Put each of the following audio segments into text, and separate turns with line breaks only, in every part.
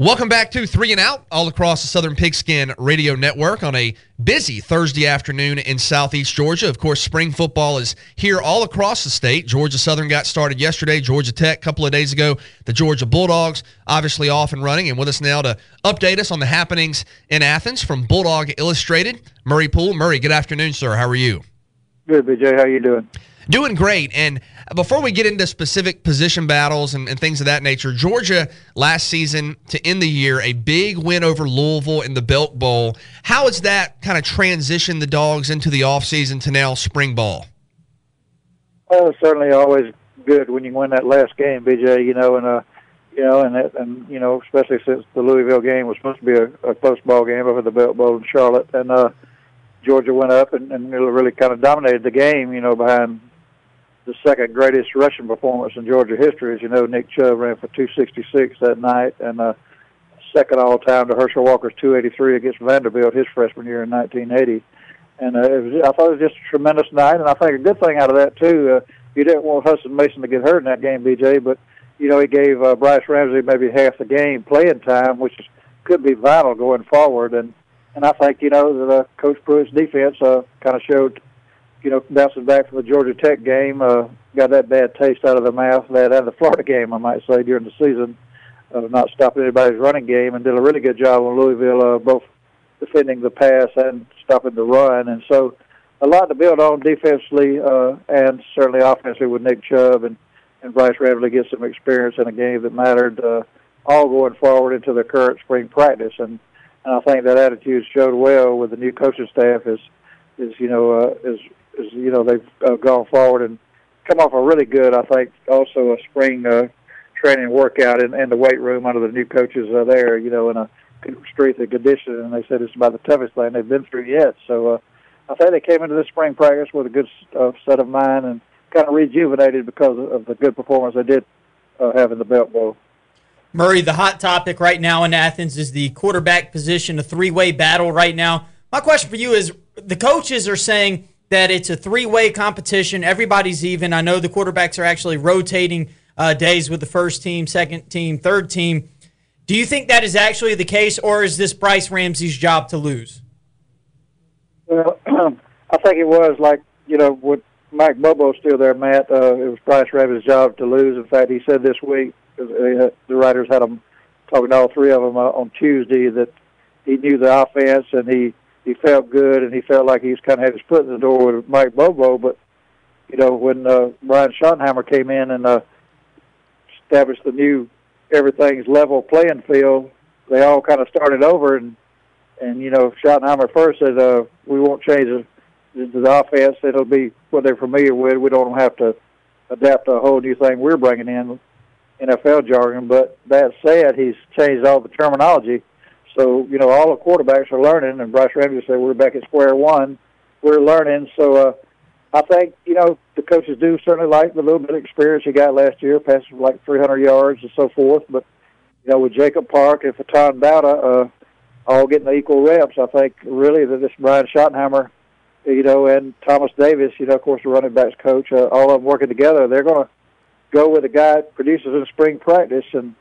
Welcome back to 3 and Out, all across the Southern Pigskin Radio Network on a busy Thursday afternoon in Southeast Georgia. Of course, spring football is here all across the state. Georgia Southern got started yesterday, Georgia Tech a couple of days ago. The Georgia Bulldogs obviously off and running, and with us now to update us on the happenings in Athens from Bulldog Illustrated, Murray Poole. Murray, good afternoon, sir. How are you?
Good, BJ. How you doing?
Doing great. And before we get into specific position battles and things of that nature, Georgia last season to end the year, a big win over Louisville in the Belk Bowl. How has that kind of transitioned the Dogs into the offseason to now spring ball?
Well, it's certainly always good when you win that last game, BJ, and especially since the Louisville game was supposed to be a close ball game over the Belk Bowl in Charlotte. And Georgia went up and really kind of dominated the game, behind the second greatest rushing performance in Georgia history. As you know, Nick Chubb ran for 266 that night, and second all-time to Herschel Walker's 283 against Vanderbilt his freshman year in 1980. And I thought it was just a tremendous night, and I think a good thing out of that, too, you didn't want Hudson Mason to get hurt in that game, BJ, but, he gave Bryce Ramsey maybe half the game playing time, which could be vital going forward. And I think, that Coach Pruitt's defense kind of showed, bouncing back from the Georgia Tech game, got that bad taste out of their mouth, that and the Florida game, I might say, during the season, of not stopping anybody's running game, and did a really good job on Louisville, both defending the pass and stopping the run. And so a lot to build on defensively and certainly offensively with Nick Chubb and Bryce Ramsey get some experience in a game that mattered, all going forward into the current spring practice. And I think that attitude showed well with the new coaching staff they've gone forward and come off a really good, I think, also a spring training workout in the weight room under the new coaches there, in a strength and condition, and they said it's about the toughest thing they've been through yet. So I think they came into this spring practice with a good set of mind and kind of rejuvenated because of the good performance they did have in the Belk Bowl.
Murray, the hot topic right now in Athens is the quarterback position, a three-way battle right now. My question for you is, the coaches are saying that it's a three-way competition. Everybody's even. I know the quarterbacks are actually rotating days with the first team, second team, third team. Do you think that is actually the case, or is this Bryce Ramsey's job to lose?
Well, I think it was with Mike Bobo still there, Matt, it was Bryce Ramsey's job to lose. In fact, he said this week, the writers had him talking to all three of them on Tuesday, that he knew the offense and he felt good, and he felt like he's kind of had his foot in the door with Mike Bobo. But, when Brian Schottenheimer came in and established the new everything's level playing field, they all kind of started over. And Schottenheimer first said, we won't change the offense. It'll be what they're familiar with. We don't have to adapt to a whole new thing we're bringing in, NFL jargon. But that said, he's changed all the terminology. So, all the quarterbacks are learning, and Bryce Ramsey said we're back at square one. We're learning. So I think, the coaches do certainly like the little bit of experience he got last year, passing like 300 yards and so forth. But, with Jacob Park and Fatan Bauta all getting the equal reps, I think really that this Brian Schottenheimer, and Thomas Davis, of course, the running backs coach, all of them working together, they're going to go with the guy that produces in spring practice. And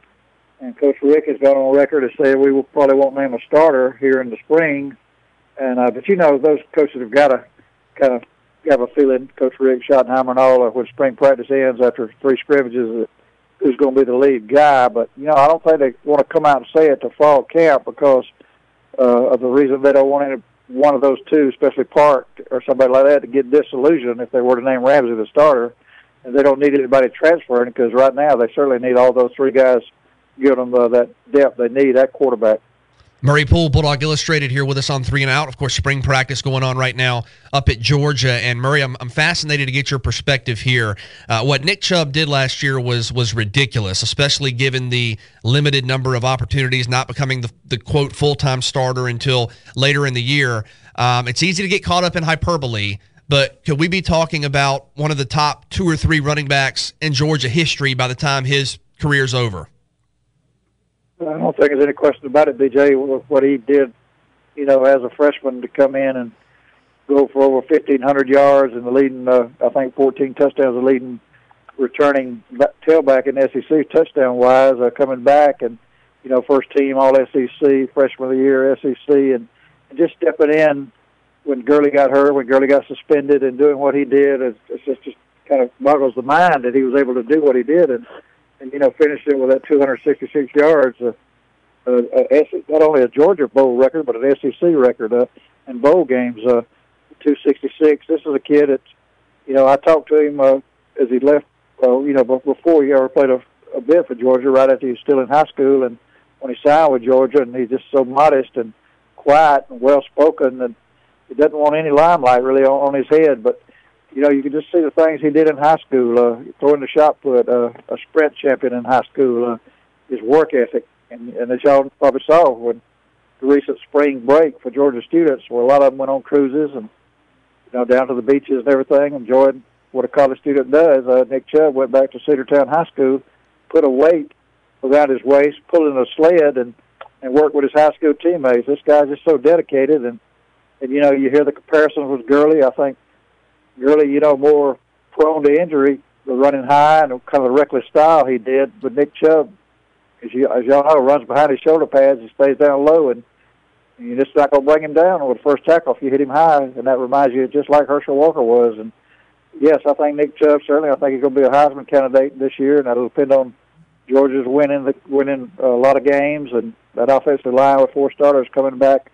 Coach Rick has gone on record as saying probably won't name a starter here in the spring. And but those coaches have got to kind of have a feeling, Coach Rick, Schottenheimer, and all, when spring practice ends after three scrimmages, who's going to be the lead guy. But I don't think they want to come out and say it to fall camp because of the reason they don't want one of those two, especially Park or somebody like that, to get disillusioned if they were to name Ramsey the starter. And they don't need anybody transferring because right now they certainly need all those three guys, give them that depth they need at quarterback.
Murray Poole, Bulldog Illustrated, here with us on 3 and Out. Of course, spring practice going on right now up at Georgia. And Murray, I'm fascinated to get your perspective here. What Nick Chubb did last year was ridiculous, especially given the limited number of opportunities, not becoming the quote full-time starter until later in the year. It's easy to get caught up in hyperbole, but could we be talking about one of the top 2 or 3 running backs in Georgia history by the time his career's over?
I don't think there's any question about it, BJ, what he did, as a freshman to come in and go for over 1,500 yards and the leading, I think 14 touchdowns, the leading returning tailback in the SEC touchdown-wise, coming back. And, first team All SEC, freshman of the year SEC, and just stepping in when Gurley got hurt, when Gurley got suspended, and doing what he did, it just kind of boggles the mind that he was able to do what he did, and finished it with that 266 yards. Not only a Georgia Bowl record, but an SEC record in bowl games. 266. This is a kid that, I talked to him as he left, before he ever played a bit for Georgia, right after he was still in high school, and when he signed with Georgia, and he's just so modest and quiet and well-spoken, and he doesn't want any limelight really on his head, but you can just see the things he did in high school, throwing the shot put, a sprint champion in high school, his work ethic. And as y'all probably saw when the recent spring break for Georgia students, where a lot of them went on cruises and, down to the beaches and everything, enjoying what a college student does. Nick Chubb went back to Cedartown High School, put a weight around his waist, pulling a sled, and worked with his high school teammates. This guy's just so dedicated. And you hear the comparisons with Gurley. I think Gurley, more prone to injury, the running high and kind of the reckless style he did. But Nick Chubb, as y'all know, runs behind his shoulder pads and stays down low, and you're just not going to bring him down with the first tackle if you hit him high, and that reminds you just like Herschel Walker was. And, yes, I think Nick Chubb, certainly, I think he's going to be a Heisman candidate this year, and that'll depend on Georgia's winning a lot of games, and that offensive line with 4 starters coming back,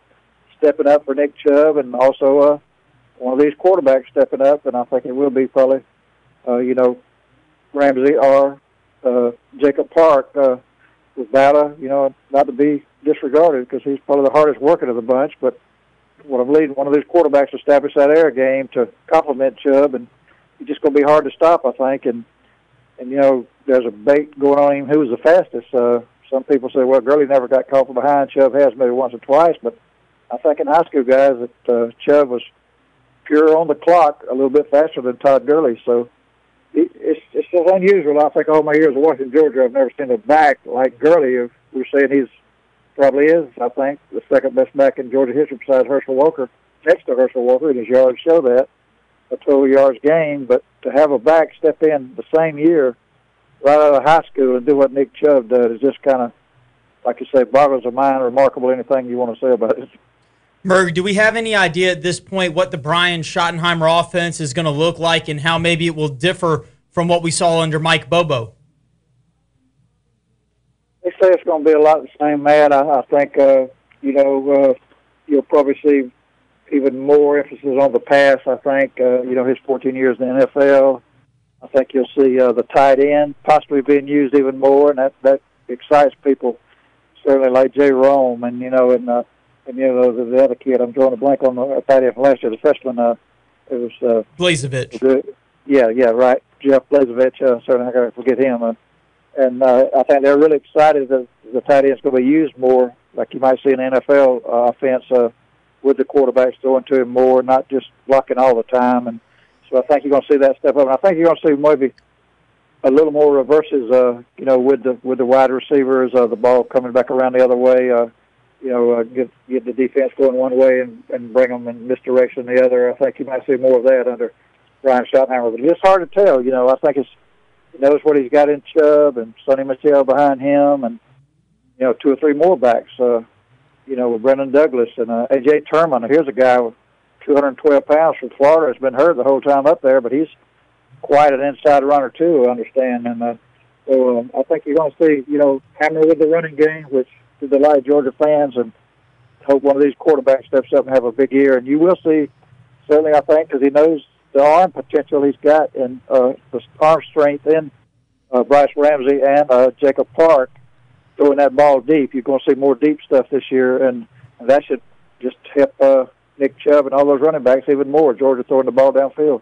stepping up for Nick Chubb, and also one of these quarterbacks stepping up, and I think it will be probably, Ramsey or Jacob Park, with Bata, not to be disregarded because he's probably the hardest working of the bunch. But what I'm leading, one of these quarterbacks establish that air game to complement Chubb, and he's just going to be hard to stop, I think. And there's a debate going on him who was the fastest. Some people say, well, Gurley never got caught from behind. Chubb has maybe once or twice, but I think in high school guys that Chubb was pure on the clock, a little bit faster than Todd Gurley. So it's so unusual. I think all my years of watching Georgia, I've never seen a back like Gurley. We're saying he's probably is, I think, the second best back in Georgia history besides Herschel Walker, next to Herschel Walker, and his yards show that, a total yards game. But to have a back step in the same year right out of high school and do what Nick Chubb does is just kind of, like you say, boggles the mind, remarkable, anything you want to say about it.
Murray, do we have any idea at this point what the Brian Schottenheimer offense is going to look like and how maybe it will differ from what we saw under Mike Bobo?
They say it's going to be a lot the same, Matt. I think, you'll probably see even more emphasis on the pass, I think. His 14 years in the NFL. I think you'll see the tight end possibly being used even more, and that excites people, certainly like Jay Rome and the other kid. I'm drawing a blank on the tight end from last year, the freshman. It was
Blazevich.
Yeah, right. Jeff Blazevich. Certainly not going to forget him. And I think they're really excited that the tight end's going to be used more, like you might see in the NFL offense with the quarterbacks throwing to him more, not just blocking all the time. And so I think you're going to see that step up. And I think you're going to see maybe a little more reverses, with the wide receivers, the ball coming back around the other way. Get the defense going one way and bring them in misdirection the other. I think you might see more of that under Brian Schottenheimer. But it's just hard to tell. I think he knows what he's got in Chubb and Sonny Michel behind him, and 2 or 3 more backs. With Brendan Douglas and A.J. Turman. Here's a guy with 212 pounds from Florida. Has been hurt the whole time up there, but he's quite an inside runner too, I understand. And so I think you're going to see, Hammer with the running game, which to delight Georgia fans, and hope one of these quarterbacks steps up and have a big year. And you will see, certainly, I think, because he knows the arm potential he's got and the arm strength in Bryce Ramsey and Jacob Park throwing that ball deep. You're going to see more deep stuff this year, and that should just help Nick Chubb and all those running backs even more. Georgia throwing the ball downfield.